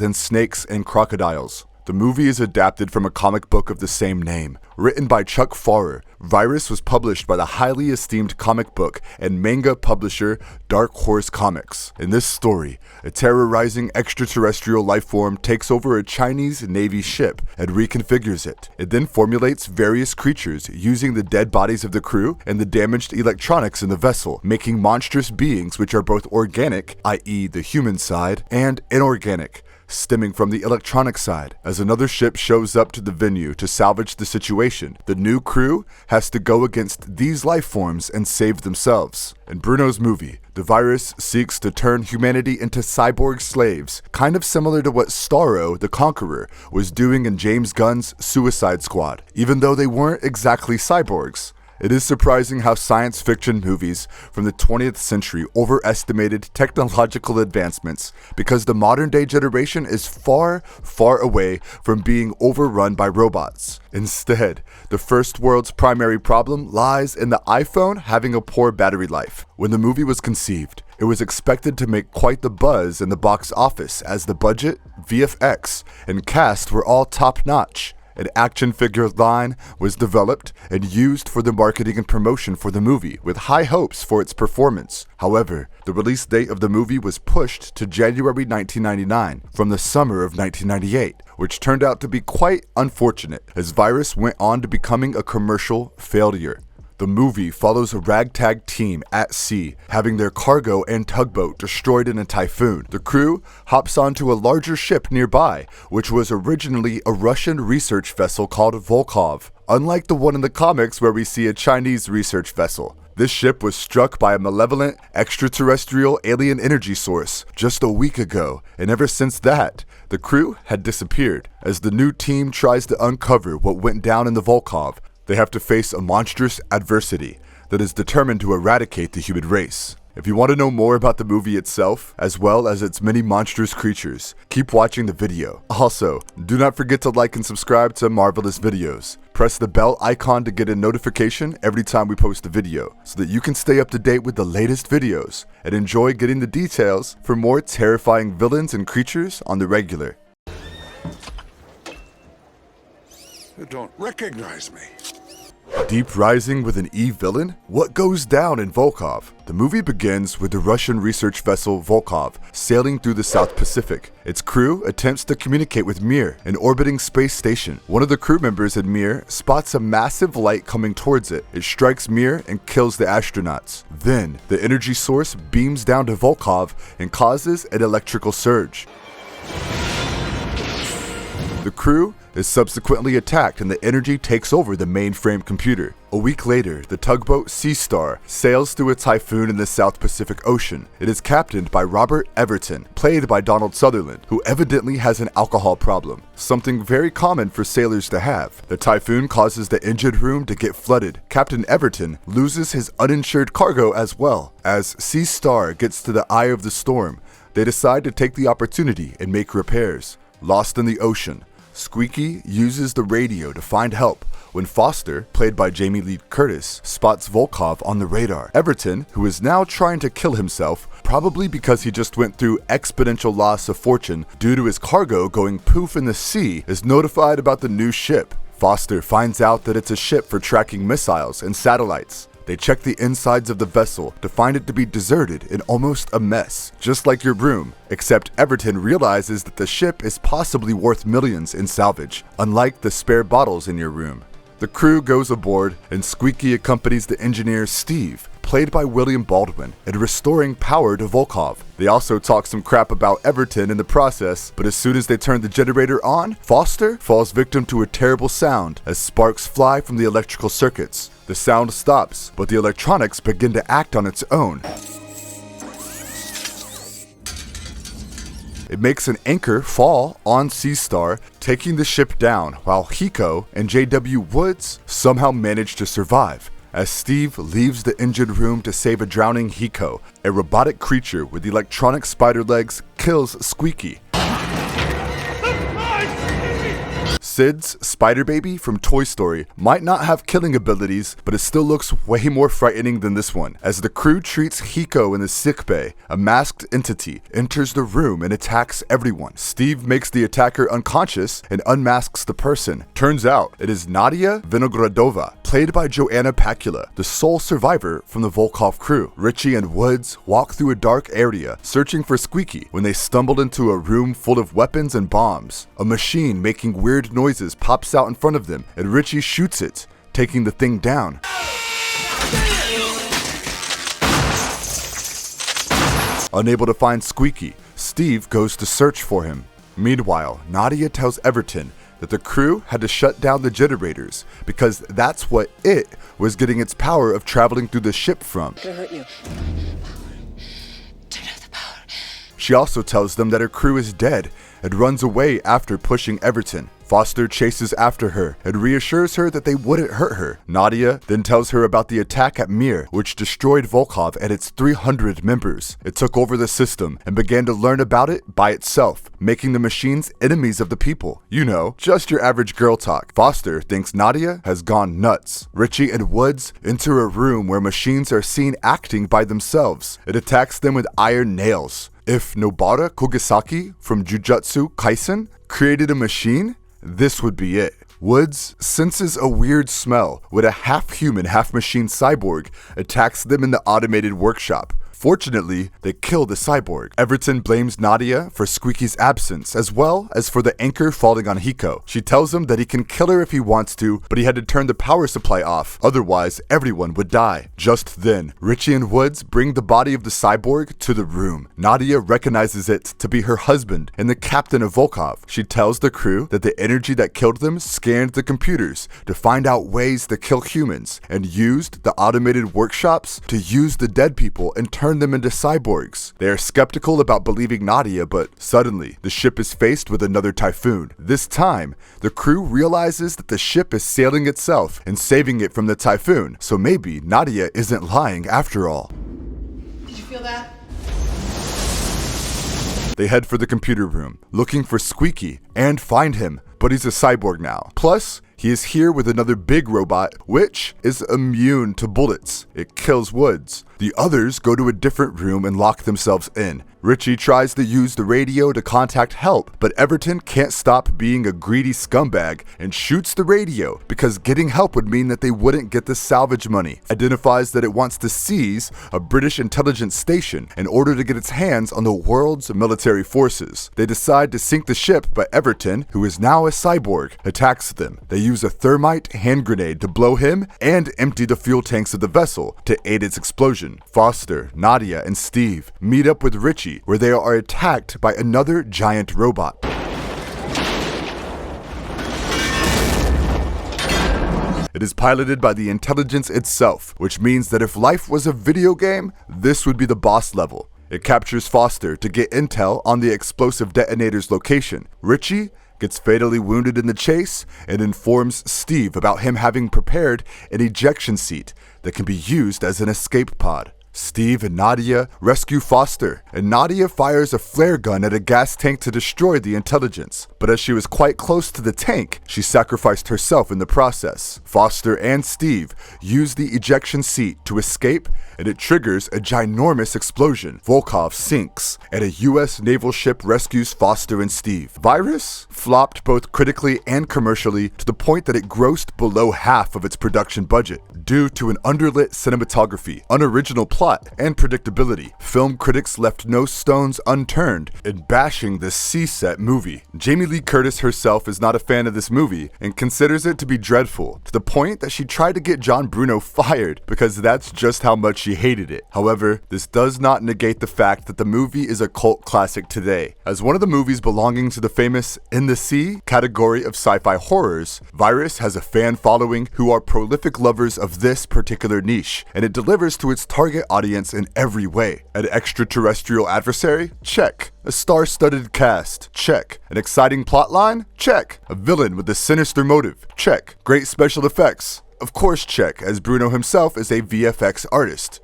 than snakes and crocodiles. The movie is adapted from a comic book of the same name. Written by Chuck Farrer, Virus was published by the highly esteemed comic book and manga publisher Dark Horse Comics. In this story, a terrorizing extraterrestrial lifeform takes over a Chinese Navy ship and reconfigures it. It then formulates various creatures using the dead bodies of the crew and the damaged electronics in the vessel, making monstrous beings which are both organic, i.e. the human side, and inorganic, stemming from the electronic side. As another ship shows up to the venue to salvage the situation, the new crew has to go against these life forms and save themselves. In Bruno's movie, the virus seeks to turn humanity into cyborg slaves, kind of similar to what Starro, the Conqueror, was doing in James Gunn's Suicide Squad, even though they weren't exactly cyborgs. It is surprising how science fiction movies from the 20th century overestimated technological advancements, because the modern day generation is far, far away from being overrun by robots. Instead, the first world's primary problem lies in the iPhone having a poor battery life. When the movie was conceived, it was expected to make quite the buzz in the box office, as the budget, VFX, and cast were all top-notch. An action figure line was developed and used for the marketing and promotion for the movie, with high hopes for its performance. However, the release date of the movie was pushed to January 1999 from the summer of 1998, which turned out to be quite unfortunate, as Virus went on to becoming a commercial failure. The movie follows a ragtag team at sea, having their cargo and tugboat destroyed in a typhoon. The crew hops onto a larger ship nearby, which was originally a Russian research vessel called Volkov. Unlike the one in the comics where we see a Chinese research vessel, this ship was struck by a malevolent extraterrestrial alien energy source just a week ago, and ever since that, the crew had disappeared. As the new team tries to uncover what went down in the Volkov, they have to face a monstrous adversary that is determined to eradicate the human race. If you want to know more about the movie itself, as well as its many monstrous creatures, keep watching the video. Also, do not forget to like and subscribe to Marvelous Videos. Press the bell icon to get a notification every time we post a video, so that you can stay up to date with the latest videos and enjoy getting the details for more terrifying villains and creatures on the regular. You don't recognize me. Deep Rising with an E villain? What goes down in Volkov? The movie begins with the Russian research vessel Volkov sailing through the South Pacific. Its crew attempts to communicate with Mir, an orbiting space station. One of the crew members at Mir spots a massive light coming towards it. It strikes Mir and kills the astronauts. Then, the energy source beams down to Volkov and causes an electrical surge. The crew is subsequently attacked and the energy takes over the mainframe computer. A week later, the tugboat Sea Star sails through a typhoon in the South Pacific Ocean. It is captained by Robert Everton, played by Donald Sutherland, who evidently has an alcohol problem, something very common for sailors to have. The typhoon causes the engine room to get flooded. Captain Everton loses his uninsured cargo as well. As Sea Star gets to the eye of the storm, they decide to take the opportunity and make repairs. Lost in the ocean, Squeaky uses the radio to find help when Foster, played by Jamie Lee Curtis, spots Volkov on the radar. Everton, who is now trying to kill himself, probably because he just went through exponential loss of fortune due to his cargo going poof in the sea, is notified about the new ship. Foster finds out that it's a ship for tracking missiles and satellites. They check the insides of the vessel to find it to be deserted and almost a mess, just like your room, except Everton realizes that the ship is possibly worth millions in salvage, unlike the spare bottles in your room. The crew goes aboard and Squeaky accompanies the engineer Steve, played by William Baldwin, in restoring power to Volkov. They also talk some crap about Everton in the process, but as soon as they turn the generator on, Foster falls victim to a terrible sound as sparks fly from the electrical circuits. The sound stops, but the electronics begin to act on its own. It makes an anchor fall on Sea Star, taking the ship down, while Hiko and J.W. Woods somehow manage to survive. As Steve leaves the engine room to save a drowning Hiko, a robotic creature with electronic spider legs kills Squeaky. Sid's Spider Baby from Toy Story might not have killing abilities, but it still looks way more frightening than this one. As the crew treats Hiko in the sickbay, a masked entity enters the room and attacks everyone. Steve makes the attacker unconscious and unmasks the person. Turns out it is Nadia Vinogradova, played by Joanna Pacula, the sole survivor from the Volkov crew. Richie and Woods walk through a dark area searching for Squeaky when they stumbled into a room full of weapons and bombs. A machine making weird noises pops out in front of them, and Richie shoots it, taking the thing down. Unable to find Squeaky, Steve goes to search for him. Meanwhile, Nadia tells Everton that the crew had to shut down the generators because that's what it was getting its power of traveling through the ship from. Gonna hurt you. Turn off the power. She also tells them that her crew is dead and runs away after pushing Everton. Foster chases after her and reassures her that they wouldn't hurt her. Nadia then tells her about the attack at Mir, which destroyed Volkov and its 300 members. It took over the system and began to learn about it by itself, making the machines enemies of the people. You know, just your average girl talk. Foster thinks Nadia has gone nuts. Richie and Woods enter a room where machines are seen acting by themselves. It attacks them with iron nails. If Nobara Kogasaki from Jujutsu Kaisen created a machine, this would be it. Woods senses a weird smell when a half-human, half-machine cyborg attacks them in the automated workshop. Fortunately, they kill the cyborg. Everton blames Nadia for Squeaky's absence, as well as for the anchor falling on Hiko. She tells him that he can kill her if he wants to, but he had to turn the power supply off, otherwise everyone would die. Just then, Richie and Woods bring the body of the cyborg to the room. Nadia recognizes it to be her husband and the captain of Volkov. She tells the crew that the energy that killed them scanned the computers to find out ways to kill humans, and used the automated workshops to use the dead people and turn them into cyborgs. They are skeptical about believing Nadia, but suddenly the ship is faced with another typhoon. This time, the crew realizes that the ship is sailing itself and saving it from the typhoon, so maybe Nadia isn't lying after all. Did you feel that? They head for the computer room, looking for Squeaky, and find him, but he's a cyborg now. Plus, he is here with another big robot, which is immune to bullets. It kills Woods. The others go to a different room and lock themselves in. Richie tries to use the radio to contact help, but Everton can't stop being a greedy scumbag and shoots the radio because getting help would mean that they wouldn't get the salvage money. Identifies that it wants to seize a British intelligence station in order to get its hands on the world's military forces. They decide to sink the ship, but Everton, who is now a cyborg, attacks them. They use a thermite hand grenade to blow him and empty the fuel tanks of the vessel to aid its explosion. Foster, Nadia, and Steve meet up with Richie, where they are attacked by another giant robot. It is piloted by the intelligence itself, which means that if life was a video game, this would be the boss level. It captures Foster to get intel on the explosive detonator's location. Richie gets fatally wounded in the chase and informs Steve about him having prepared an ejection seat that can be used as an escape pod. Steve and Nadia rescue Foster, and Nadia fires a flare gun at a gas tank to destroy the intelligence. But as she was quite close to the tank, she sacrificed herself in the process. Foster and Steve use the ejection seat to escape, and it triggers a ginormous explosion. Volkov sinks, and a US naval ship rescues Foster and Steve. Virus flopped both critically and commercially to the point that it grossed below half of its production budget due to an underlit cinematography, unoriginal plot, and predictability. Film critics left no stones unturned in bashing this C-set movie. Jamie Lee Curtis herself is not a fan of this movie and considers it to be dreadful, to the point that she tried to get John Bruno fired because that's just how much she hated it. However, this does not negate the fact that the movie is a cult classic today. As one of the movies belonging to the famous In the Sea category of sci-fi horrors, Virus has a fan following who are prolific lovers of this particular niche, and it delivers to its target audience in every way. An extraterrestrial adversary? Check. A star-studded cast? Check. An exciting plotline? Check. A villain with a sinister motive? Check. Great special effects? Of course check, as Bruno himself is a VFX artist.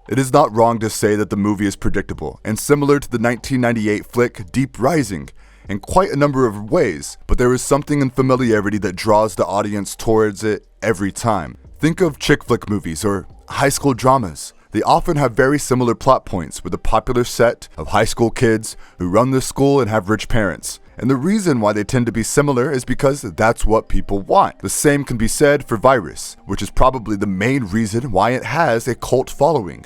It is not wrong to say that the movie is predictable, and similar to the 1998 flick Deep Rising, in quite a number of ways, but there is something in familiarity that draws the audience towards it every time. Think of chick flick movies or high school dramas. They often have very similar plot points with a popular set of high school kids who run the school and have rich parents. And the reason why they tend to be similar is because that's what people want. The same can be said for Virus, which is probably the main reason why it has a cult following.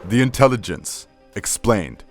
The intelligence. Explained.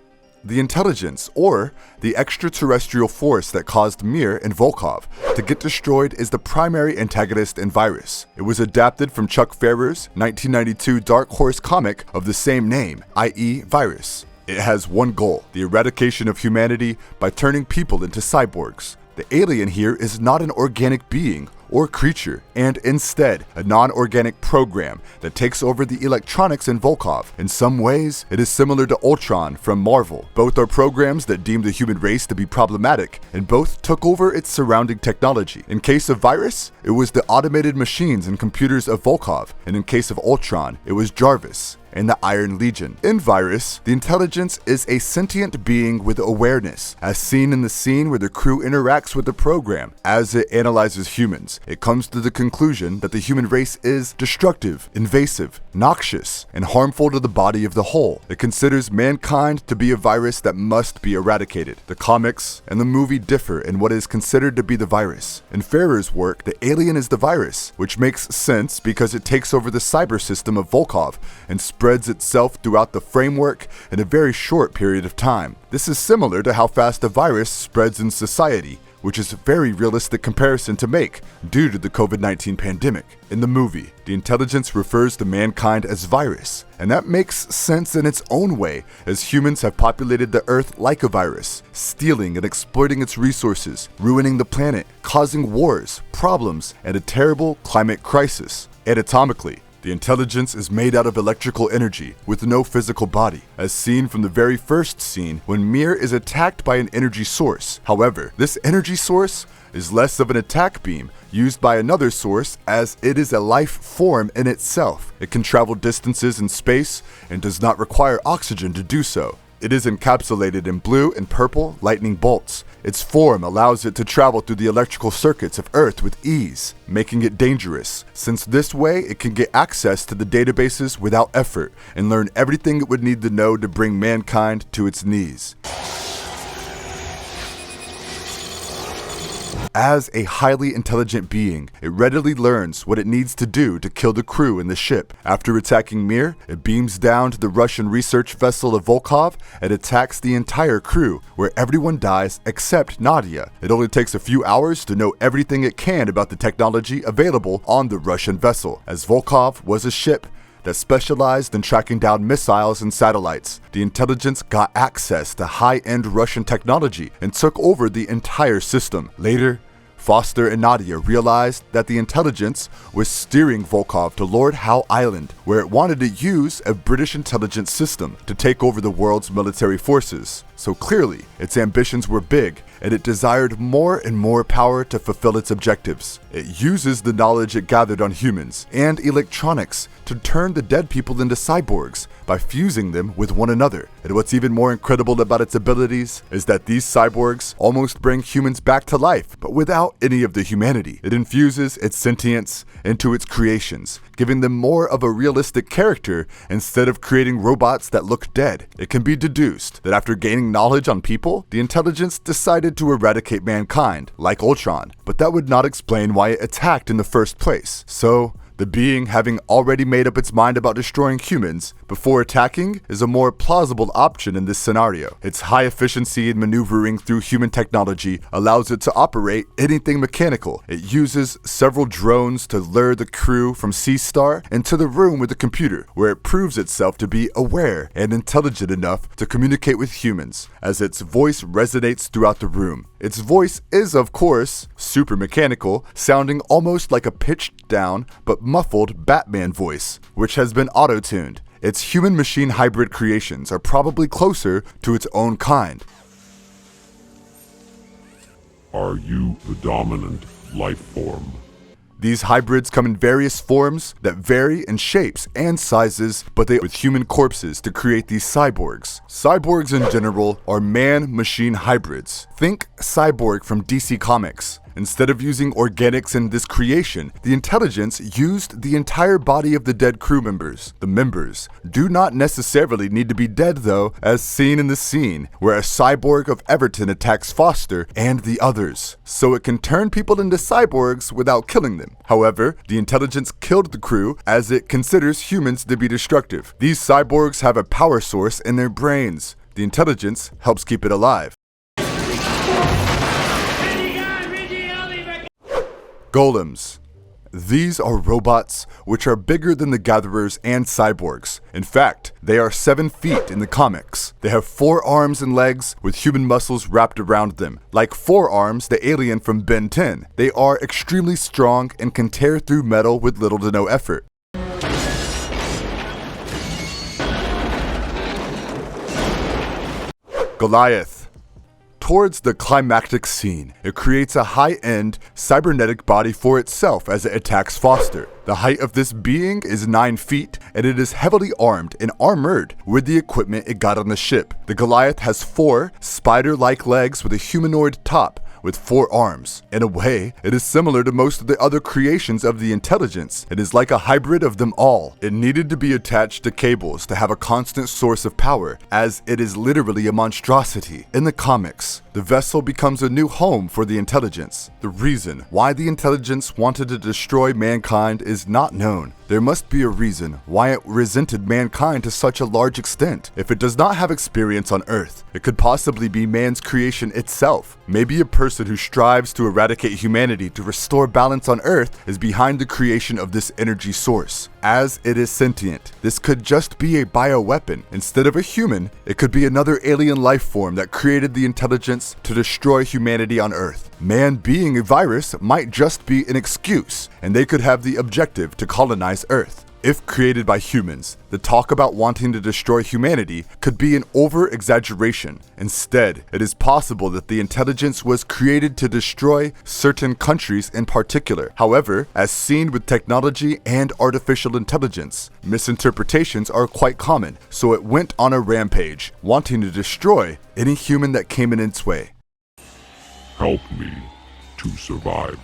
The intelligence, or the extraterrestrial force that caused Mir and Volkov to get destroyed, is the primary antagonist in Virus. It was adapted from Chuck Farrer's 1992 Dark Horse comic of the same name, i.e. Virus. It has one goal: the eradication of humanity by turning people into cyborgs. The alien here is not an organic being or creature, and instead a non-organic program that takes over the electronics in Volkov. In some ways, it is similar to Ultron from Marvel. Both are programs that deem the human race to be problematic, and both took over its surrounding technology. In case of Virus, it was the automated machines and computers of Volkov, and in case of Ultron, it was Jarvis and the Iron Legion. In Virus, the intelligence is a sentient being with awareness, as seen in the scene where the crew interacts with the program. As it analyzes humans, it comes to the conclusion that the human race is destructive, invasive, noxious, and harmful to the body of the whole. It considers mankind to be a virus that must be eradicated. The comics and the movie differ in what is considered to be the virus. In Farrer's work, the alien is the virus, which makes sense because it takes over the cyber system of Volkov and spreads itself throughout the framework in a very short period of time. This is similar to how fast a virus spreads in society, which is a very realistic comparison to make due to the COVID-19 pandemic. In the movie, the intelligence refers to mankind as virus, and that makes sense in its own way, as humans have populated the Earth like a virus, stealing and exploiting its resources, ruining the planet, causing wars, problems, and a terrible climate crisis. Anatomically, the intelligence is made out of electrical energy with no physical body, as seen from the very first scene when Mir is attacked by an energy source. However, this energy source is less of an attack beam used by another source, as it is a life form in itself. It can travel distances in space and does not require oxygen to do so. It is encapsulated in blue and purple lightning bolts. Its form allows it to travel through the electrical circuits of Earth with ease, making it dangerous, since this way it can get access to the databases without effort and learn everything it would need to know to bring mankind to its knees. As a highly intelligent being, it readily learns what it needs to do to kill the crew in the ship. After attacking Mir, it beams down to the Russian research vessel of Volkov and attacks the entire crew, where everyone dies except Nadia. It only takes a few hours to know everything it can about the technology available on the Russian vessel, as Volkov was a ship that specialized in tracking down missiles and satellites. The intelligence got access to high-end Russian technology and took over the entire system. Later, Foster and Nadia realized that the intelligence was steering Volkov to Lord Howe Island, where it wanted to use a British intelligence system to take over the world's military forces. So clearly, its ambitions were big, and it desired more and more power to fulfill its objectives. It uses the knowledge it gathered on humans and electronics to turn the dead people into cyborgs by fusing them with one another. And what's even more incredible about its abilities is that these cyborgs almost bring humans back to life, but without any of the humanity. It infuses its sentience into its creations, giving them more of a realistic character instead of creating robots that look dead. It can be deduced that after gaining knowledge on people, the intelligence decided to eradicate mankind, like Ultron, but that would not explain why it attacked in the first place. So, the being having already made up its mind about destroying humans before attacking is a more plausible option in this scenario. Its high efficiency in maneuvering through human technology allows it to operate anything mechanical. It uses several drones to lure the crew from Sea Star into the room with the computer, where it proves itself to be aware and intelligent enough to communicate with humans, as its voice resonates throughout the room. Its voice is, of course, super mechanical, sounding almost like a pitched down but muffled Batman voice, which has been auto-tuned. Its human-machine hybrid creations are probably closer to its own kind. Are you the dominant life form? These hybrids come in various forms that vary in shapes and sizes, but they with human corpses to create these cyborgs. Cyborgs in general are man-machine hybrids. Think Cyborg from DC Comics. Instead of using organics in this creation, the intelligence used the entire body of the dead crew members. The members do not necessarily need to be dead though, as seen in the scene where a cyborg of Everton attacks Foster and the others, so it can turn people into cyborgs without killing them. However, the intelligence killed the crew as it considers humans to be destructive. These cyborgs have a power source in their brains. The intelligence helps keep it alive. Golems. These are robots which are bigger than the Gatherers and cyborgs. In fact, they are 7 feet in the comics. They have 4 arms and legs with human muscles wrapped around them. Like 4 Arms, the alien from Ben 10, they are extremely strong and can tear through metal with little to no effort. Goliath. Towards the climactic scene, it creates a high-end cybernetic body for itself as it attacks Foster. The height of this being is 9 feet, and it is heavily armed and armored with the equipment it got on the ship. The Goliath has 4 spider-like legs with a humanoid top, with 4 arms. In a way, it is similar to most of the other creations of the intelligence. It is like a hybrid of them all. It needed to be attached to cables to have a constant source of power, as it is literally a monstrosity. In the comics, the vessel becomes a new home for the intelligence. The reason why the intelligence wanted to destroy mankind is not known. There must be a reason why it resented mankind to such a large extent. If it does not have experience on Earth, it could possibly be man's creation itself. Maybe a person who strives to eradicate humanity to restore balance on Earth is behind the creation of this energy source. As it is sentient, this could just be a bioweapon. Instead of a human, it could be another alien life form that created the intelligence to destroy humanity on Earth. Man being a virus might just be an excuse, and they could have the objective to colonize Earth. If created by humans, the talk about wanting to destroy humanity could be an over-exaggeration. Instead, it is possible that the intelligence was created to destroy certain countries in particular. However, as seen with technology and artificial intelligence, misinterpretations are quite common, so it went on a rampage, wanting to destroy any human that came in its way. Help me to survive.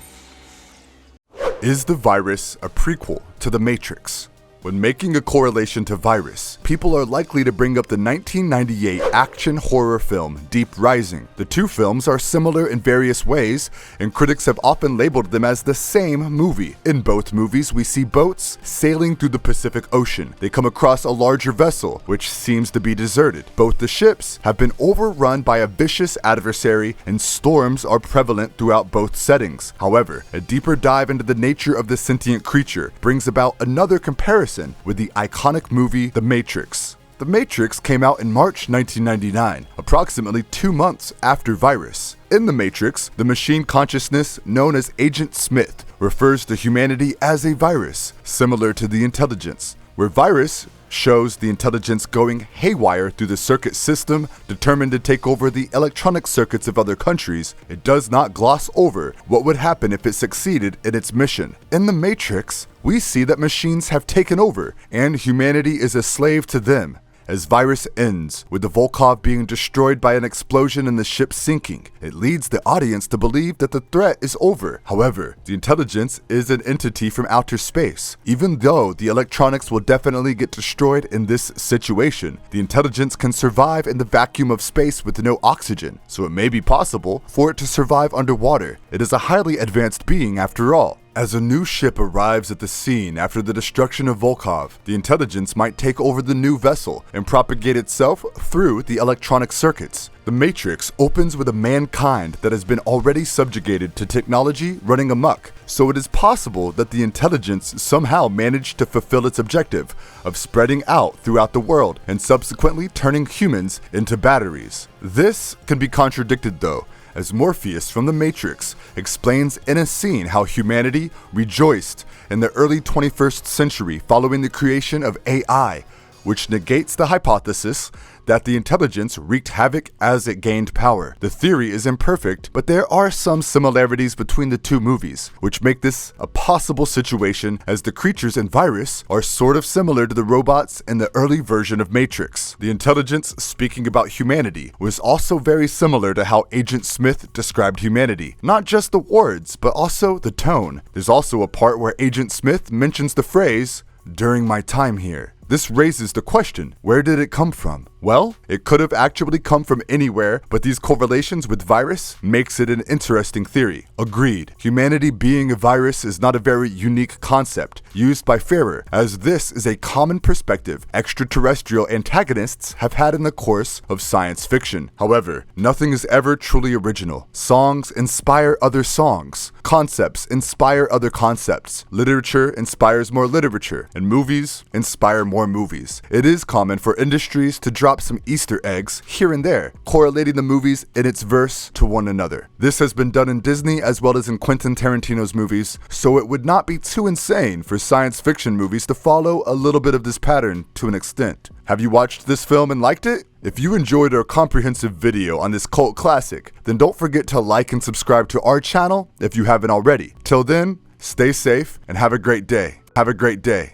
Is the virus a prequel to The Matrix? When making a correlation to virus, people are likely to bring up the 1998 action horror film Deep Rising. The two films are similar in various ways, and critics have often labeled them as the same movie. In both movies, we see boats sailing through the Pacific Ocean. They come across a larger vessel, which seems to be deserted. Both the ships have been overrun by a vicious adversary, and storms are prevalent throughout both settings. However, a deeper dive into the nature of the sentient creature brings about another comparison with the iconic movie The Matrix. The Matrix came out in March 1999, approximately 2 months after Virus. In The Matrix, the machine consciousness known as Agent Smith refers to humanity as a virus, similar to the intelligence, where Virus shows the intelligence going haywire through the circuit system, determined to take over the electronic circuits of other countries. It does not gloss over what would happen if it succeeded in its mission. In The Matrix, we see that machines have taken over, and humanity is a slave to them. As Virus ends, with the Volkov being destroyed by an explosion and the ship sinking, it leads the audience to believe that the threat is over. However, the intelligence is an entity from outer space. Even though the electronics will definitely get destroyed in this situation, the intelligence can survive in the vacuum of space with no oxygen, so it may be possible for it to survive underwater. It is a highly advanced being after all. As a new ship arrives at the scene after the destruction of Volkov, the intelligence might take over the new vessel and propagate itself through the electronic circuits. The Matrix opens with a mankind that has been already subjugated to technology running amok, so it is possible that the intelligence somehow managed to fulfill its objective of spreading out throughout the world and subsequently turning humans into batteries. This can be contradicted though, as Morpheus from The Matrix explains in a scene how humanity rejoiced in the early 21st century following the creation of AI, which negates the hypothesis that the intelligence wreaked havoc as it gained power. The theory is imperfect, but there are some similarities between the two movies, which make this a possible situation, as the creatures in Virus are sort of similar to the robots in the early version of Matrix. The intelligence speaking about humanity was also very similar to how Agent Smith described humanity. Not just the words, but also the tone. There's also a part where Agent Smith mentions the phrase, "during my time here." This raises the question, where did it come from? Well, it could have actually come from anywhere, but these correlations with Virus makes it an interesting theory. Agreed, humanity being a virus is not a very unique concept used by Ferrer, as this is a common perspective extraterrestrial antagonists have had in the course of science fiction. However, nothing is ever truly original. Songs inspire other songs. Concepts inspire other concepts. Literature inspires more literature, and movies inspire more movies. It is common for industries to drop some Easter eggs here and there, correlating the movies in its verse to one another. This has been done in Disney as well as in Quentin Tarantino's movies, so it would not be too insane for science fiction movies to follow a little bit of this pattern to an extent. Have you watched this film and liked it? If you enjoyed our comprehensive video on this cult classic, then don't forget to like and subscribe to our channel if you haven't already. Till then, stay safe and have a great day. Have a great day.